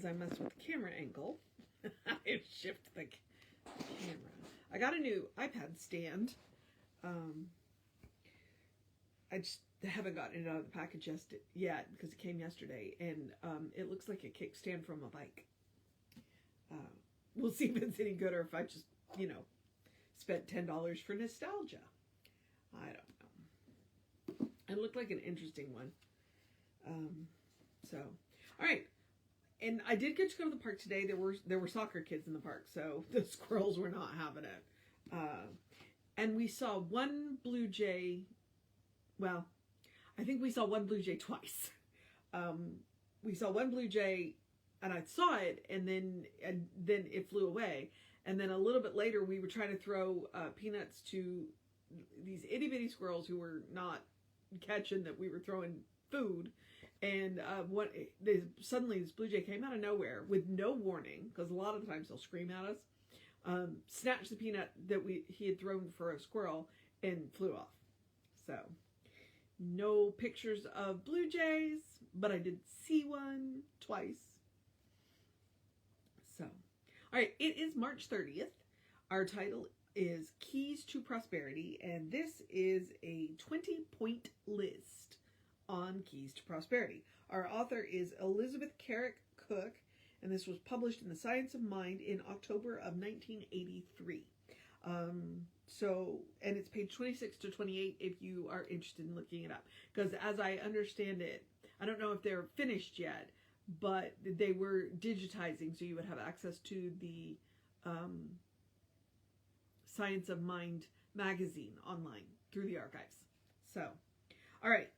as I mess with the camera angle, I shift the camera. I got a new iPad stand. I just haven't gotten it out of the package yet because it came yesterday, and it looks like a kickstand from a bike. We'll see if it's any good or if I just, spent $10 for nostalgia. I don't know. It looked like an interesting one. All right. And I did get to go to the park today. There were soccer kids in the park, so the squirrels were not having it. And we saw one blue jay. Well, I think we saw one blue jay twice. We saw one blue jay, and I saw it, and then it flew away. And then a little bit later, we were trying to throw peanuts to these itty bitty squirrels who were not catching that we were throwing food. And suddenly this blue jay came out of nowhere with no warning, because a lot of the times they'll scream at us, snatched the peanut that he had thrown for a squirrel and flew off. So, no pictures of blue jays, but I did see one twice. So, all right, it is March 30th. Our title is Keys to Prosperity, and this is a 20-point list on Keys to Prosperity. Our author is Elizabeth Carrick-Cook, and this was published in The Science of Mind in October of 1983. And it's page 26 to 28 if you are interested in looking it up. Because as I understand it, I don't know if they're finished yet, but they were digitizing, so you would have access to the Science of Mind magazine online through the archives. So, all right.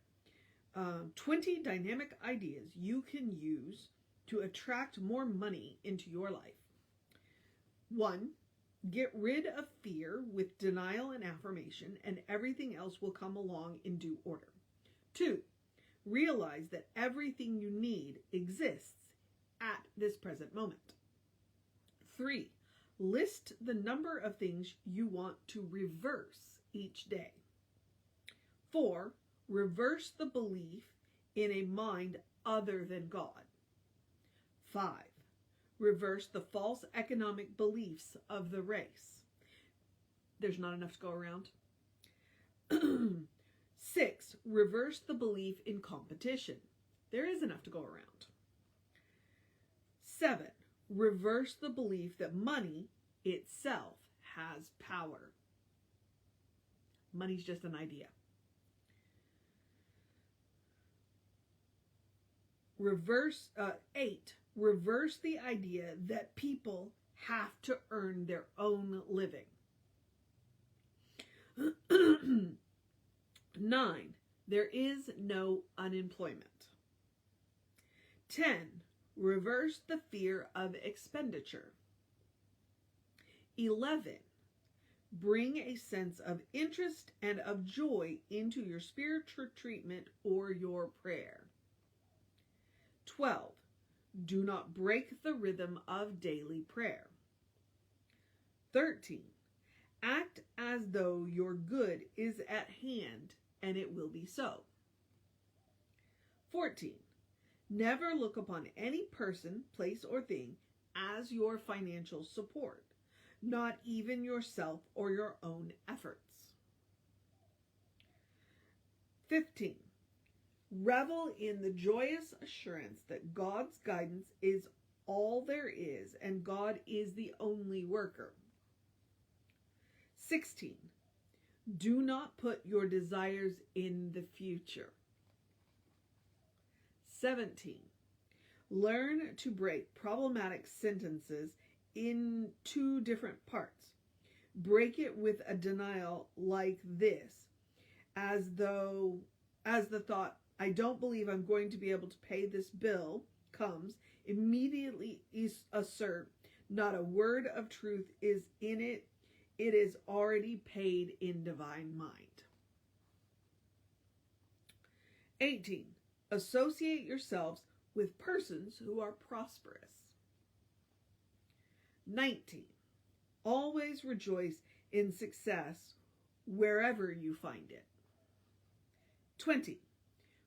20 dynamic ideas you can use to attract more money into your life. 1. Get rid of fear with denial and affirmation, and everything else will come along in due order. 2. Realize that everything you need exists at this present moment. 3. List the number of things you want to reverse each day. 4. Reverse the belief in a mind other than God. 5. Reverse the false economic beliefs of the race. There's not enough to go around. 6. Reverse the belief in competition. There is enough to go around. 7. Reverse the belief that money itself has power. Money's just an idea. 8. Reverse the idea that people have to earn their own living. 9. There is no unemployment. 10. Reverse the fear of expenditure. 11. Bring a sense of interest and of joy into your spiritual treatment or your prayer. 12. Do not break the rhythm of daily prayer. 13. Act as though your good is at hand, and it will be so. 14. Never look upon any person, place, or thing as your financial support, not even yourself or your own efforts. 15. Revel in the joyous assurance that God's guidance is all there is, and God is the only worker. 16. Do not put your desires in the future. 17. Learn to break problematic sentences in 2 different parts. Break it with a denial like this, as the thought, I don't believe I'm going to be able to pay this bill, comes. Immediately assert, not a word of truth is in it. It is already paid in divine mind. 18. Associate yourselves with persons who are prosperous. 19. Always rejoice in success wherever you find it. 20.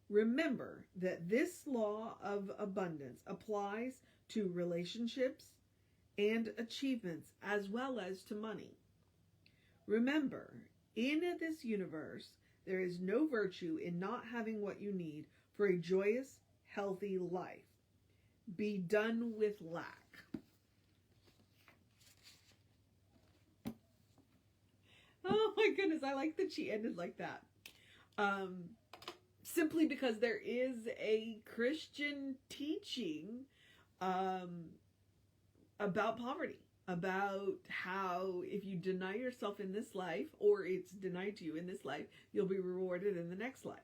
Remember that this law of abundance applies to relationships and achievements, as well as to money. Remember, in this universe, there is no virtue in not having what you need for a joyous, healthy life. Be done with lack. Oh my goodness, I like that she ended like that. Simply because there is a Christian teaching about poverty, about how if you deny yourself in this life, or it's denied to you in this life, you'll be rewarded in the next life.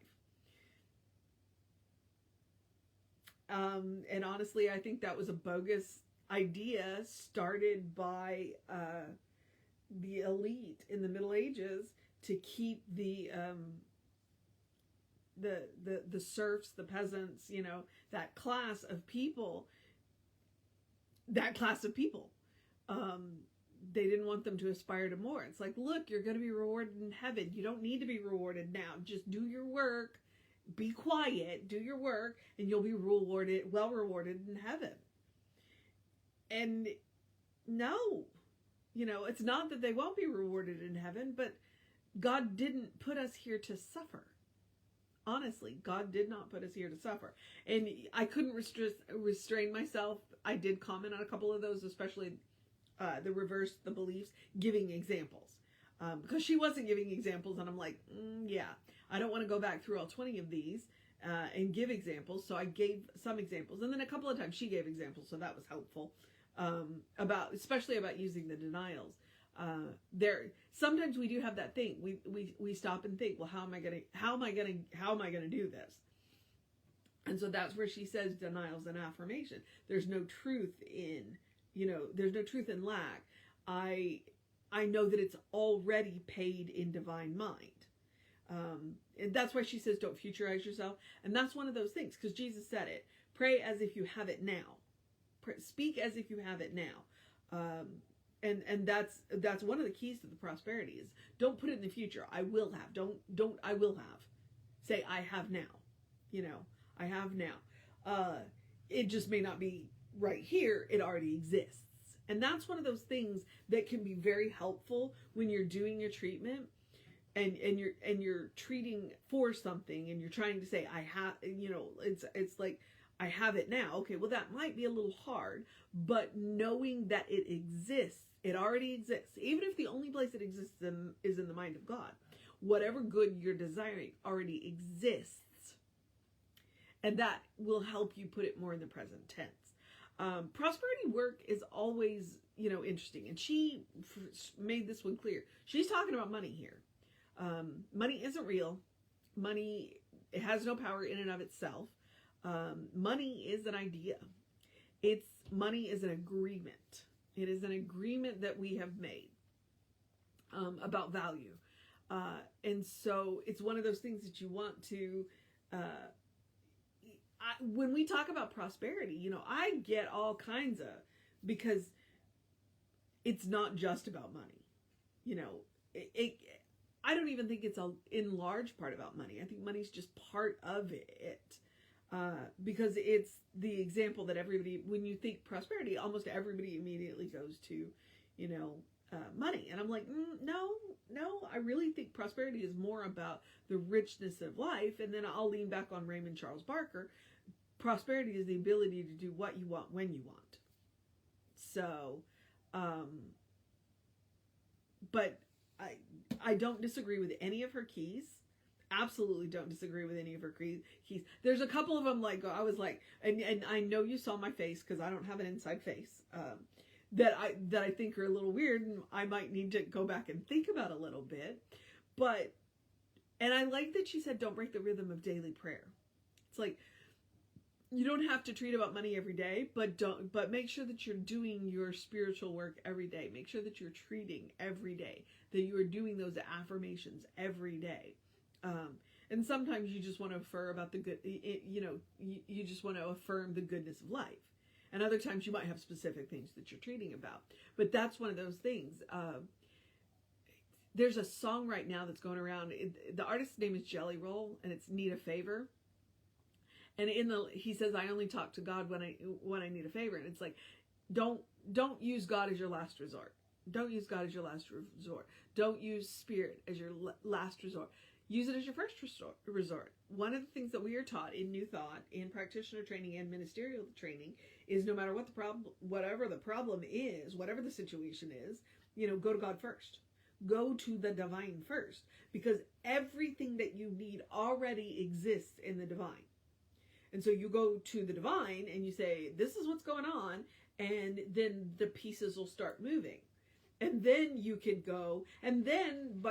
And honestly, I think that was a bogus idea started by the elite in the Middle Ages to keep the serfs, the peasants, you know, that class of people. They didn't want them to aspire to more. It's like, look, you're going to be rewarded in heaven. You don't need to be rewarded now. Just do your work. Be quiet, do your work, and you'll be well rewarded in heaven. And no, you know, it's not that they won't be rewarded in heaven, but God didn't put us here to suffer. Honestly, God did not put us here to suffer. And I couldn't restrain myself. I did comment on a couple of those, especially the reverse, the beliefs, giving examples. Because she wasn't giving examples, and I'm like, yeah, I don't want to go back through all 20 of these and give examples. So I gave some examples, and then a couple of times she gave examples, so that was helpful. Especially about using the denials. Sometimes we do have that thing. We stop and think, well, how am I gonna do this? And so that's where she says denials and affirmation. There's no truth in, there's no truth in lack. I know that it's already paid in divine mind. And that's why she says, don't futurize yourself. And that's one of those things, because Jesus said it. Pray as if you have it now. Speak as if you have it now. And that's one of the keys to the prosperity is don't put it in the future. I will have. Don't I will have. Say I have now. I have now. It just may not be right here. It already exists. And that's one of those things that can be very helpful when you're doing your treatment and you're treating for something and you're trying to say I have, it's like I have it now. Okay, well that might be a little hard, but knowing that it exists, it already exists. Even if the only place it exists is in the mind of God, whatever good you're desiring already exists. And that will help you put it more in the present tense. Prosperity work is always, interesting. And she made this one clear. She's talking about money here. Money isn't real. Money, it has no power in and of itself. Money is an idea. Money is an agreement. It is an agreement that we have made about value. And so it's one of those things that you want to, when we talk about prosperity, I get all kinds of, because it's not just about money. I don't even think it's in large part about money. I think money's just part of it. Because it's the example that everybody, when you think prosperity, almost everybody immediately goes to, money. And I'm like, no, I really think prosperity is more about the richness of life. And then I'll lean back on Raymond Charles Barker. Prosperity is the ability to do what you want when you want. So, but I don't disagree with any of her keys. Absolutely don't disagree with any of her keys. There's a couple of them I was like, and I know you saw my face because I don't have an inside face, that I think are a little weird and I might need to go back and think about a little bit. And I like that she said, don't break the rhythm of daily prayer. It's like, you don't have to treat about money every day, but make sure that you're doing your spiritual work every day. Make sure that you're treating every day, that you are doing those affirmations every day. And sometimes you just want to affirm about the good, you just want to affirm the goodness of life. And other times you might have specific things that you're treating about. But that's one of those things. There's a song right now that's going around. The artist's name is Jelly Roll, and it's Need a Favor. And he says, I only talk to God when I need a favor. And it's like, don't use God as your last resort. Don't use God as your last resort. Don't use spirit as your last resort. Use it as your first resort. One of the things that we are taught in New Thought, in practitioner training and ministerial training, is no matter what the problem, whatever the problem is, whatever the situation is, go to God first. Go to the divine first, because everything that you need already exists in the divine. And so you go to the divine and you say, this is what's going on, and then the pieces will start moving. And then you can go, and then,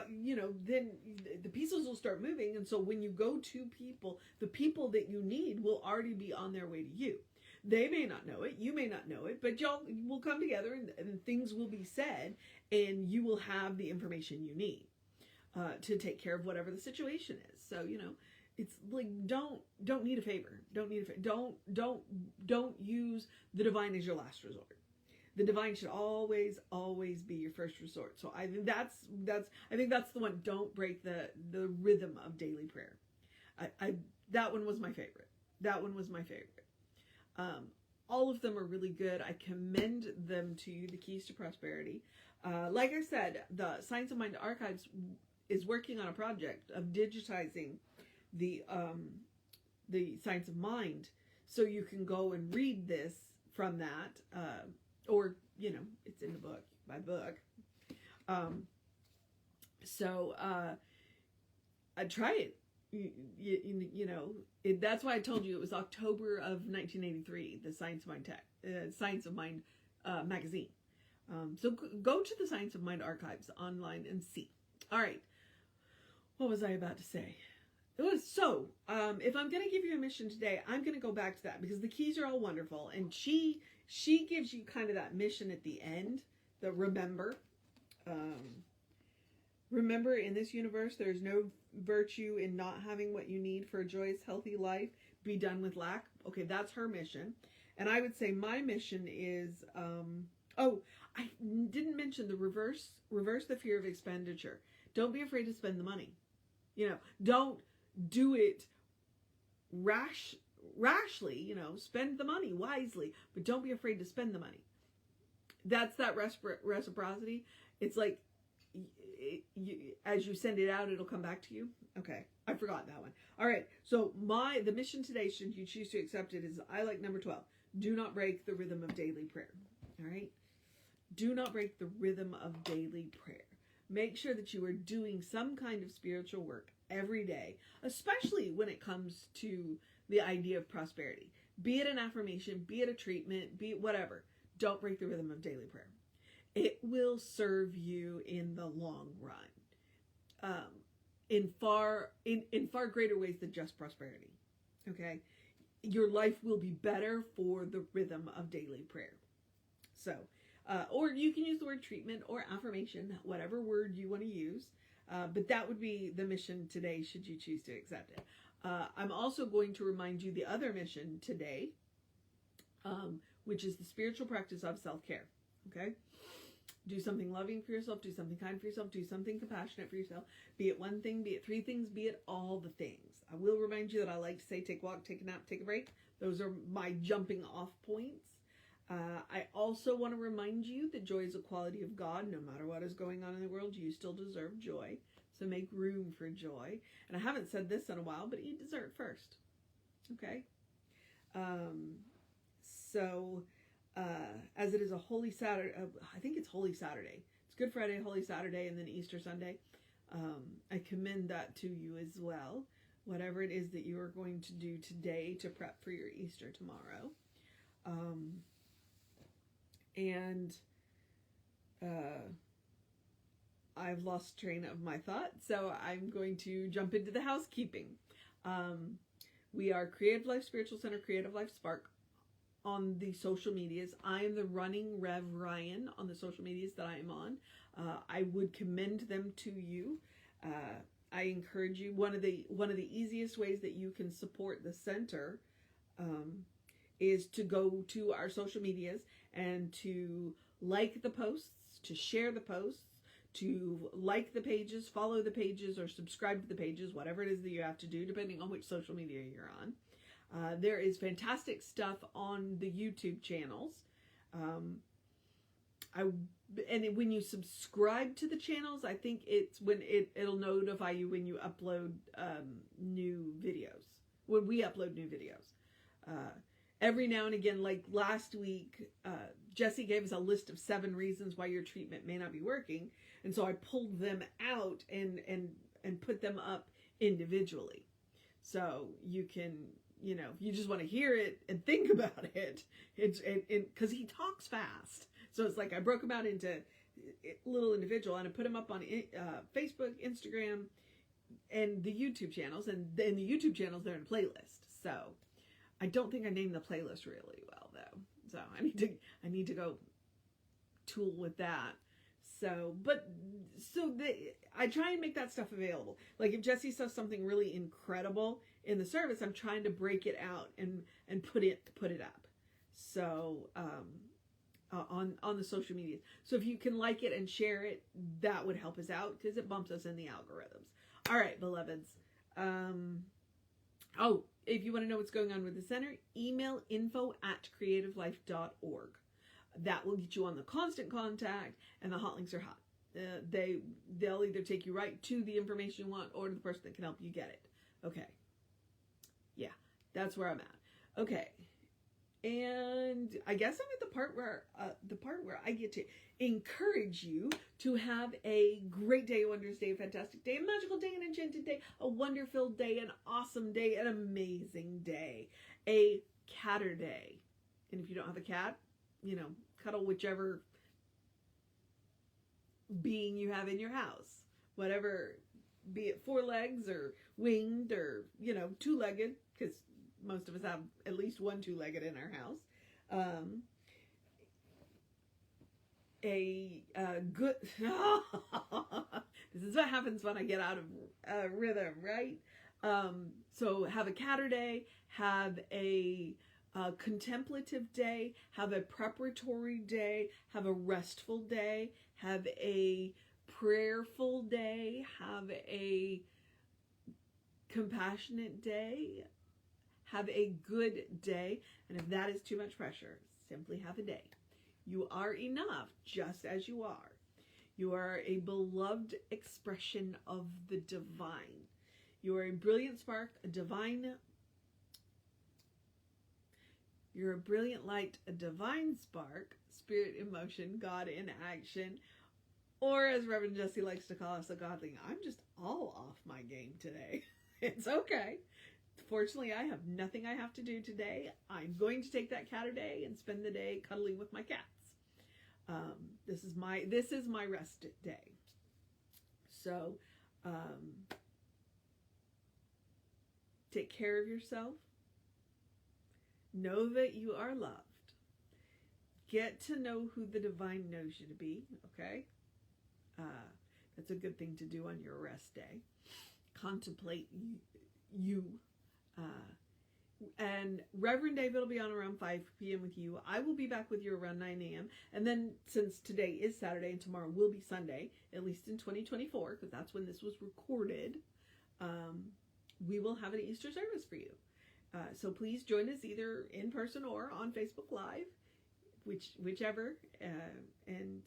then the pieces will start moving. And so when you go to people, the people that you need will already be on their way to you. They may not know it, you may not know it, but y'all will come together and things will be said, and you will have the information you need to take care of whatever the situation is. So, it's like, don't need a favor. Don't use the divine as your last resort. The divine should always be your first resort. So I think that's the one. Don't break the rhythm of daily prayer. That one was my favorite. All of them are really good. I commend them to you, the Keys to Prosperity. Like I said, the Science of Mind Archives is working on a project of digitizing the Science of Mind, so you can go and read this from that, or it's in the book, my book. Try it. That's why I told you it was October of 1983, the Science of Mind magazine. So go to the Science of Mind archives online and see. All right. What was I about to say? If I'm going to give you a mission today, I'm going to go back to that, because the keys are all wonderful. And she gives you kind of that mission at the end, the remember. Remember, in this universe, there's no virtue in not having what you need for a joyous, healthy life. Be done with lack. Okay, that's her mission. And I would say my mission is, I didn't mention the reverse the fear of expenditure. Don't be afraid to spend the money. Don't do it rashly, spend the money wisely, but don't be afraid to spend the money. That's that reciprocity. It's like, as you send it out, it'll come back to you. Okay, I forgot that one. All right, so the mission today, should you choose to accept it, is I like number 12. Do not break the rhythm of daily prayer. All right? Do not break the rhythm of daily prayer. Make sure that you are doing some kind of spiritual work every day, especially when it comes to the idea of prosperity. Be it an affirmation, be it a treatment, be it whatever. Don't break the rhythm of daily prayer. It will serve you in the long run, in far greater ways than just prosperity. Okay, your life will be better for the rhythm of daily prayer. So, or you can use the word treatment or affirmation, whatever word you want to use. But that would be the mission today, should you choose to accept it. I'm also going to remind you the other mission today, which is the spiritual practice of self-care. Okay? Do something loving for yourself, do something kind for yourself, do something compassionate for yourself. Be it one thing, be it three things, be it all the things. I will remind you that I like to say take a walk, take a nap, take a break. Those are my jumping off points. I also want to remind you that joy is a quality of God. No matter what is going on in the world, you still deserve joy. So make room for joy. And I haven't said this in a while, but eat dessert first. Okay? As it is a Holy Saturday, I think it's Holy Saturday. It's Good Friday, Holy Saturday, and then Easter Sunday. I commend that to you as well. Whatever it is that you are going to do today to prep for your Easter tomorrow. I've lost train of my thought, so I'm going to jump into the housekeeping. We are Creative Life Spiritual Center, Creative Life Spark on the social medias. I am the running Rev Ryan on the social medias that I am on. I would commend them to you. I encourage you. One of the easiest ways that you can support the center is to go to our social medias and to like the posts, to share the posts, to like the pages, follow the pages, or subscribe to the pages, whatever it is that you have to do, depending on which social media you're on. There is fantastic stuff on the YouTube channels. And when you subscribe to the channels, I think it's when it'll notify you when you upload new videos. When we upload new videos. Every now and again, like last week, Jesse gave us a list of 7 reasons why your treatment may not be working. And so I pulled them out and put them up individually. So you can, you know, if you just want to hear it and think about it, it's because he talks fast. So it's like I broke them out into little individual and I put them up on Facebook, Instagram, and the YouTube channels. And in the YouTube channels, they're in a playlist. So I don't think I named the playlist really well though. So I need to go tool with that. So, I try and make that stuff available. Like if Jesse says something really incredible in the service, I'm trying to break it out and put it up. So, on the social media. So if you can like it and share it, that would help us out because it bumps us in the algorithms. All right, beloveds. If you want to know what's going on with the center, email info@creativelife.org. That will get you on the constant contact, and the hot links are hot. They'll either take you right to the information you want or to the person that can help you get it. Okay. Yeah, that's where I'm at. Okay. And I guess I'm at the part where I get to encourage you to have a great day, a wondrous day, a fantastic day, a magical day, an enchanted day, a wonder-filled day, an awesome day, an amazing day, a catter day. And if you don't have a cat, you know, cuddle whichever being you have in your house, whatever, be it 4 legs or winged or, you know, 2-legged, because most of us have at least one 2-legged in our house. A good, this is what happens when I get out of rhythm, right? So have a catter day, have a contemplative day, have a preparatory day, have a restful day, have a prayerful day, have a compassionate day, have a good day, and if that is too much pressure, simply have a day. You are enough just as you are. You are a beloved expression of the divine. You are a brilliant spark, you're a brilliant light, a divine spark, spirit in motion, God in action, or as Reverend Jesse likes to call us, a godling. I'm just all off my game today. It's okay. Fortunately, I have nothing I have to do today. I'm going to take that catter day and spend the day cuddling with my cats. This is my rest day. So, take care of yourself. Know that you are loved. Get to know who the divine knows you to be, okay? That's a good thing to do on your rest day. Contemplate you. And Reverend David will be on around 5 p.m. with you. I will be back with you around 9 a.m. And then since today is Saturday and tomorrow will be Sunday, at least in 2024, because that's when this was recorded, we will have an Easter service for you. So please join us either in person or on Facebook Live, whichever, and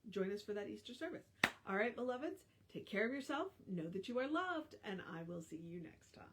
join us for that Easter service. All right, beloveds, take care of yourself, know that you are loved, and I will see you next time.